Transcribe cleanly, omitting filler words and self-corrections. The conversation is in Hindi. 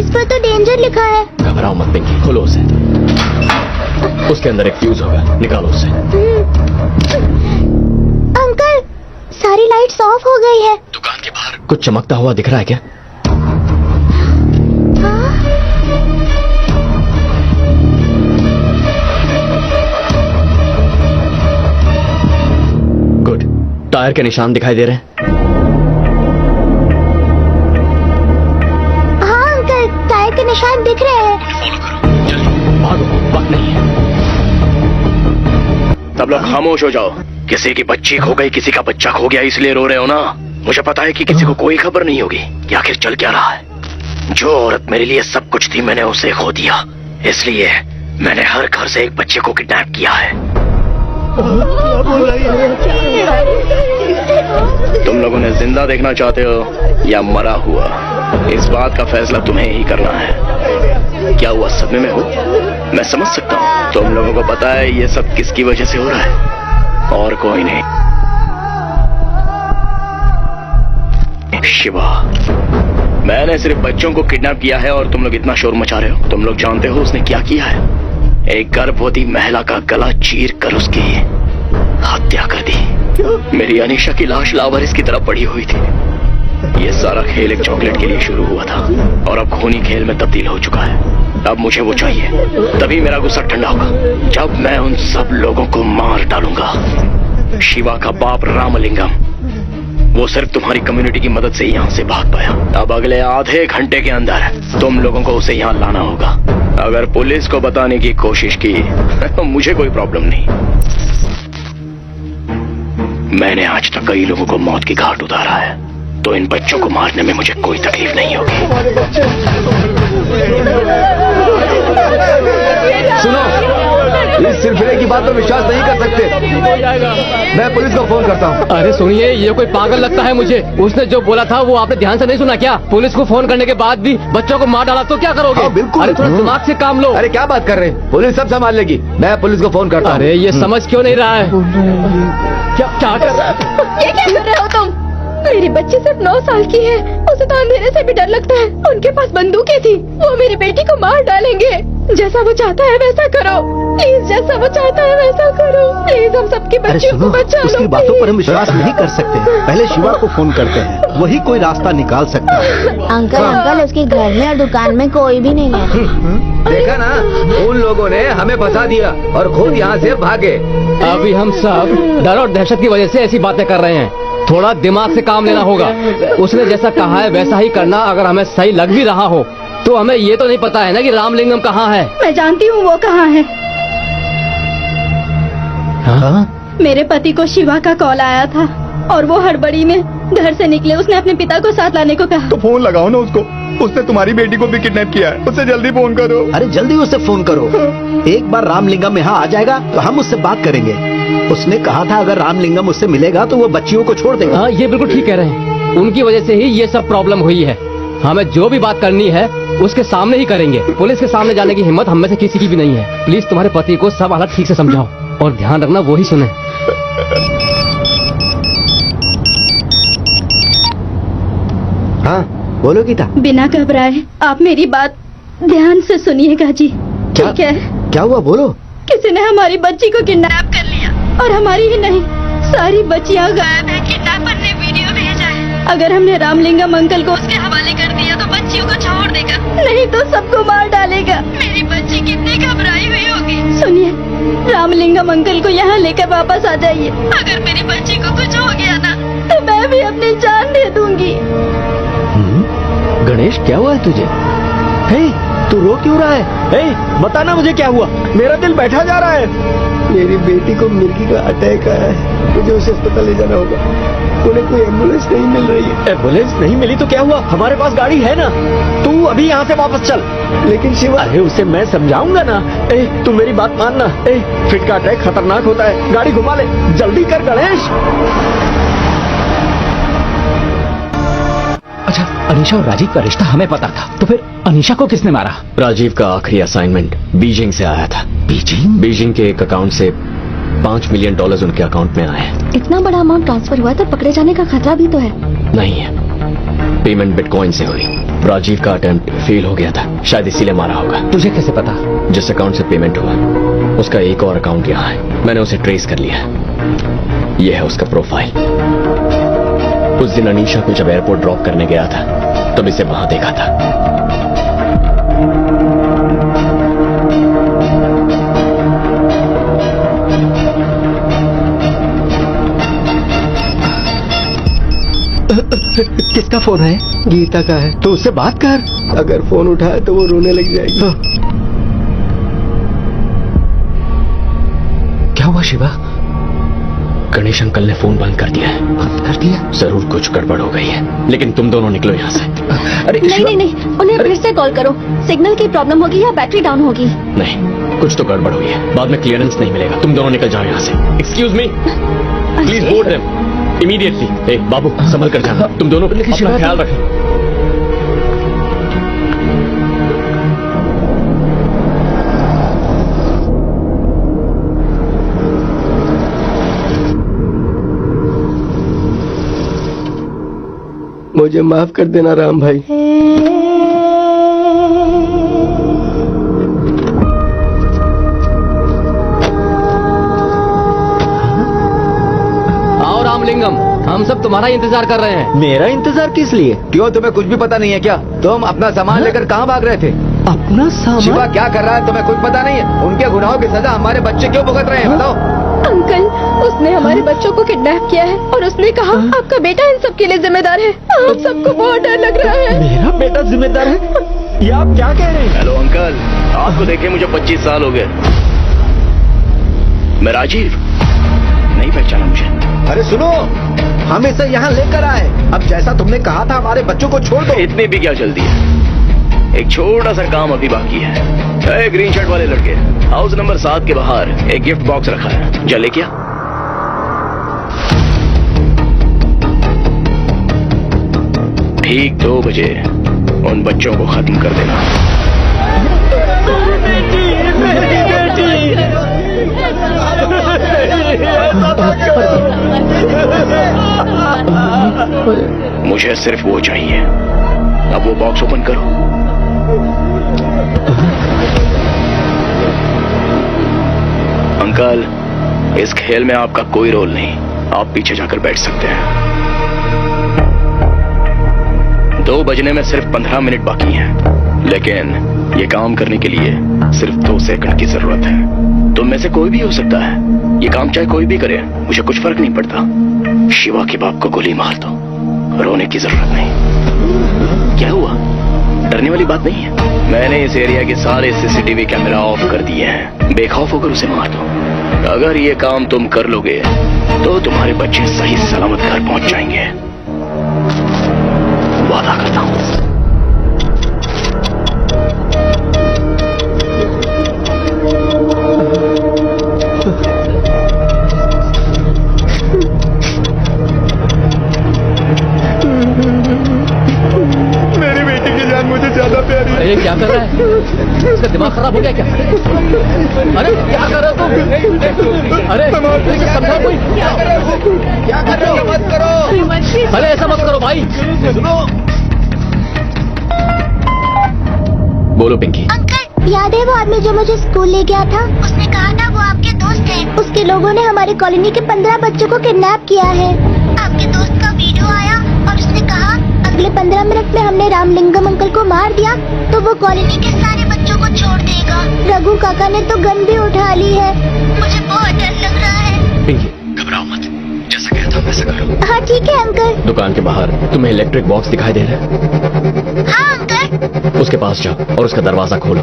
इस पर तो डेंजर लिखा है। घबराओ मत पिंकी, खोलो उसे। उसके अंदर एक फ्यूज होगा, निकालो उसे। अंकल, सारी लाइट्स ऑफ हो गई है। दुकान के बाहर कुछ चमकता हुआ दिख रहा है क्या? गुड। टायर के निशान दिखाई दे रहे हैं? हाँ अंकल, टायर के निशान दिख रहे हैं। फॉलो करो, जल्दी भागो, वक्त नहीं है। सब लोग खामोश हो जाओ। किसी की बच्ची खो गई, किसी का बच्चा खो गया, इसलिए रो रहे हो ना? मुझे पता है कि किसी को कोई खबर नहीं होगी कि आखिर चल क्या रहा है। जो औरत मेरे लिए सब कुछ थी, मैंने उसे खो दिया। इसलिए मैंने हर घर से एक बच्चे को किडनैप किया है। तुम लोगों ने जिंदा देखना चाहते हो या मरा हुआ, इस बात का फैसला तुम्हें ही करना है। क्या हुआ, सदमे में हो? मैं समझ सकता हूँ। तुम लोगों को पता है ये सब किसकी वजह से हो रहा है, और कोई नहीं, शिवा। मैंने सिर्फ बच्चों को किडनैप किया है और तुम लोग इतना शोर मचा रहे हो। तुम लोग जानते हो उसने क्या किया है? एक गर्भवती महिला का गला चीर कर उसकी हत्या कर दी। मेरी अनीशा की लाश लावारिस की तरफ पड़ी हुई थी। ये सारा खेल एक चॉकलेट के लिए शुरू हुआ था और अब खूनी खेल में तब्दील हो चुका है। अब मुझे वो चाहिए, तभी मेरा गुस्सा ठंडा होगा, जब मैं उन सब लोगों को मार डालूंगा। शिवा का बाप रामलिंगम, वो सिर्फ तुम्हारी कम्युनिटी की मदद से यहाँ से भाग पाया। अब अगले आधे घंटे के अंदर तुम लोगों को उसे यहाँ लाना होगा। अगर पुलिस को बताने की कोशिश की तो मुझे कोई प्रॉब्लम नहीं। मैंने आज तक कई लोगों को मौत की घाट उतारा है, तो इन बच्चों को मारने में मुझे कोई तकलीफ नहीं होगी। सुनो, इस सिलसिले की बात पर विश्वास नहीं कर सकते। मैं पुलिस को फोन करता हूँ। अरे सुनिए, ये कोई पागल लगता है मुझे। उसने जो बोला था वो आपने ध्यान से नहीं सुना क्या? पुलिस को फोन करने के बाद भी बच्चों को मार डाला तो क्या करोगे? हाँ, बिल्कुल। अरे थोड़ा दिमाग से काम लो। अरे क्या बात कर रहे हैं, पुलिस सब संभाल लेगी। मैं पुलिस को फोन करता हूँ। अरे ये समझ क्यों नहीं रहा है? क्या कर रहा है? ये क्या कर रहे हो तुम? मेरी बच्ची सिर्फ 9 साल की है, उसे तो अंधेरे से भी डर लगता है। उनके पास बंदूकें थी, वो मेरी बेटी को मार डालेंगे। जैसा वो चाहता है वैसा करो प्लीज, जैसा वो चाहता है वैसा करो प्लीज। हम सबकी बच्चियों को बचा लो। उसकी बातों पर हम विश्वास नहीं कर सकते। पहले शिवा को फोन करते हैं, वही कोई रास्ता निकाल सकता है। अंकल, उसके घर में और दुकान में कोई भी नहीं है। देखा ना, उन लोगों ने हमें फंसा दिया और खुद यहाँ से भागे। अभी हम सब डर और दहशत की वजह से ऐसी बातें कर रहे हैं। थोड़ा दिमाग से काम लेना होगा। उसने जैसा कहा है वैसा ही करना। अगर हमें सही लग भी रहा हो तो हमें ये तो नहीं पता है ना कि रामलिंगम कहाँ है। मैं जानती हूँ वो कहाँ है। हाँ? मेरे पति को शिवा का कॉल आया था और वो हड़बड़ी में घर से निकले। उसने अपने पिता को साथ लाने को कहा। तो फोन लगाओ ना उसको, उसने तुम्हारी बेटी को भी किडनैप किया है। उससे जल्दी फोन करो। अरे जल्दी उससे फोन करो। एक बार रामलिंगम यहाँ आ जाएगा तो हम उससे बात करेंगे। उसने कहा था अगर रामलिंगम उससे मिलेगा तो वो बच्चियों को छोड़ देगा। हाँ, ये बिल्कुल ठीक कह रहे हैं। उनकी वजह से ही ये सब प्रॉब्लम हुई है। हमें जो भी बात करनी है उसके सामने ही करेंगे। पुलिस के सामने जाने की हिम्मत हम में से किसी की भी नहीं है। प्लीज तुम्हारे पति को सब हालत ठीक से समझाओ और ध्यान रखना वो ही सुने। हाँ बोलो गीता। बिना घबराए आप मेरी बात ध्यान से सुनिएगा जी, ठीक है? क्या हुआ, बोलो। किसी ने हमारी बच्ची को किडनैप कर लिया और हमारी ही नहीं सारी बच्चियां गायब है। किडनैपर ने वीडियो भेजा है। अगर हमने रामलिंगम अंकल को उसके हवाले कर दिया तो बच्चियों को छोड़ देगा, नहीं तो सबको मार डालेगा। मेरी बच्ची कितनी घबराई हुई होगी। सुनिए, रामलिंगम अंकल को यहाँ लेकर वापस आ जाइए। अगर मेरी बच्ची को कुछ हो गया ना तो मैं भी अपनी जान दे दूंगी। गणेश, क्या हुआ है तुझे? तू रो क्यों रहा है? बताना मुझे क्या हुआ। मेरा दिल बैठा जा रहा है। मेरी बेटी को मिर्गी का अटैक आया है, मुझे उसे अस्पताल ले जाना होगा। उन्हें कोई एम्बुलेंस नहीं मिल रही है। एम्बुलेंस नहीं मिली तो क्या हुआ? हमारे पास गाड़ी है ना। तू अभी यहाँ से वापस चल। लेकिन शिवा, अरे उसे मैं समझाऊंगा ना। तू मेरी बात मानना। फिट का अटैक खतरनाक होता है। गाड़ी घुमा ले, जल्दी कर गणेश। अच्छा, अनीशा और राजीव का रिश्ता हमें पता था, तो फिर अनीशा को किसने मारा? राजीव का आखिरी असाइनमेंट बीजिंग से आया था। बीजिंग के एक अकाउंट से $5 मिलियन उनके अकाउंट में आए हैं। इतना बड़ा अमाउंट ट्रांसफर हुआ तो पकड़े जाने का खतरा भी तो है। नहीं है, पेमेंट बिटकॉइन से हुई। राजीव का अटेम्प्ट फेल हो गया था, शायद इसीलिए मारा होगा। तुझे कैसे पता? जिस अकाउंट से पेमेंट हुआ उसका एक और अकाउंट यहाँ है, मैंने उसे ट्रेस कर लिया। यह है उसका प्रोफाइल। उस दिन अनीशा को जब एयरपोर्ट ड्रॉप करने गया था तब इसे वहां देखा था। किसका फोन है? गीता का है। तो उससे बात कर। अगर फोन उठाए तो वो रोने लग जाएगी। क्या हुआ शिवा? गणेश अंकल ने फोन बंद कर दिया है। बंद कर दिया? जरूर कुछ गड़बड़ हो गई है, लेकिन तुम दोनों निकलो यहाँ से। अरे नहीं नहीं, उन्हें फिर से कॉल करो। सिग्नल की प्रॉब्लम होगी या बैटरी डाउन होगी। नहीं, कुछ तो गड़बड़ हुई है, बाद में क्लियरेंस नहीं मिलेगा। तुम दोनों निकल जाओ यहाँ से। Excuse me, please board them immediately. बाबू संभल कर जाना, तुम दोनों अपना ख्याल रखना। मुझे माफ कर देना राम भाई। आओ रामलिंगम, हम सब तुम्हारा इंतजार कर रहे हैं। मेरा इंतजार किस लिए? क्यों, तुम्हें कुछ भी पता नहीं है क्या? तुम अपना सामान लेकर कहाँ भाग रहे थे? अपना शिवा सामान? क्या कर रहा है तुम्हें कुछ पता नहीं है? उनके गुनाहों की सजा हमारे बच्चे क्यों भुगत रहे हैं, बताओ। अंकल, उसने हमारे बच्चों को किडनैप किया है और उसने कहा आपका बेटा इन सब के लिए जिम्मेदार है। आप सबको बहुत डर लग रहा है। मेरा बेटा जिम्मेदार है? ये आप क्या कह रहे हैं? हेलो अंकल, आपको देखे मुझे 25 साल हो गए। मैं राजीव, नहीं पहचाना मुझे? अरे सुनो, हम इसे यहाँ लेकर आए। अब जैसा तुमने कहा था हमारे बच्चों को छोड़ दो। इतनी भी क्या जल्दी है? एक छोटा सा काम अभी बाकी है। ग्रीन शर्ट वाले लड़के, हाउस नंबर 7 के बाहर एक गिफ्ट बॉक्स रखा है, जा लेके आ। ठीक 2 बजे उन बच्चों को खत्म कर देना। मुझे सिर्फ वो चाहिए। अब वो बॉक्स ओपन करो। अंकल, इस खेल में आपका कोई रोल नहीं, आप पीछे जाकर बैठ सकते हैं। 2 बजने में सिर्फ 15 मिनट बाकी हैं, लेकिन ये काम करने के लिए सिर्फ 2 सेकंड की जरूरत है। तुम में से कोई भी हो सकता है, ये काम चाहे कोई भी करे, मुझे कुछ फर्क नहीं पड़ता। शिवा के बाप को गोली मार दो, रोने की जरूरत नहीं। क्या हुआ? डरने वाली बात नहीं है। मैंने इस एरिया के सारे सीसीटीवी कैमरा ऑफ कर दिए हैं, बेखौफ होकर उसे मार दो। अगर ये काम तुम कर लोगे तो तुम्हारे बच्चे सही सलामत घर पहुंच जाएंगे, वादा करता हूं। मेरी बेटी की जान मुझे ज्यादा प्यारी है। अरे क्या कर रहा है? इसका दिमाग खराब हो गया क्या? अरे क्या कर रहे हो तुम? अरे समझा कोई? क्या कर रहे हो? मत करो। अरे ऐसा मत करो भाई। सुनो, बोलो पिंकी। अंकल, याद है वो आदमी जो मुझे स्कूल ले गया था? उसने कहा था वो आपके दोस्त हैं। उसके लोगों ने हमारी कॉलोनी के 15 बच्चों को किडनैप किया है। आपके दोस्त का वीडियो आया और उसने कहा अगले 15 मिनट में हमने रामलिंगम अंकल को मार दिया तो वो कॉलोनी के सारे बच्चों को छोड़ देगा। रघु काका ने तो गन भी उठा ली है। मुझे बहुत डर लग रहा है। पिंकी घबराओ मत, जैसा कहा था वैसा करो। हाँ ठीक है अंकल। दुकान के बाहर तुम्हें इलेक्ट्रिक बॉक्स दिखाई दे रहा है? हाँ अंकल। उसके पास जाओ और उसका दरवाजा खोलो।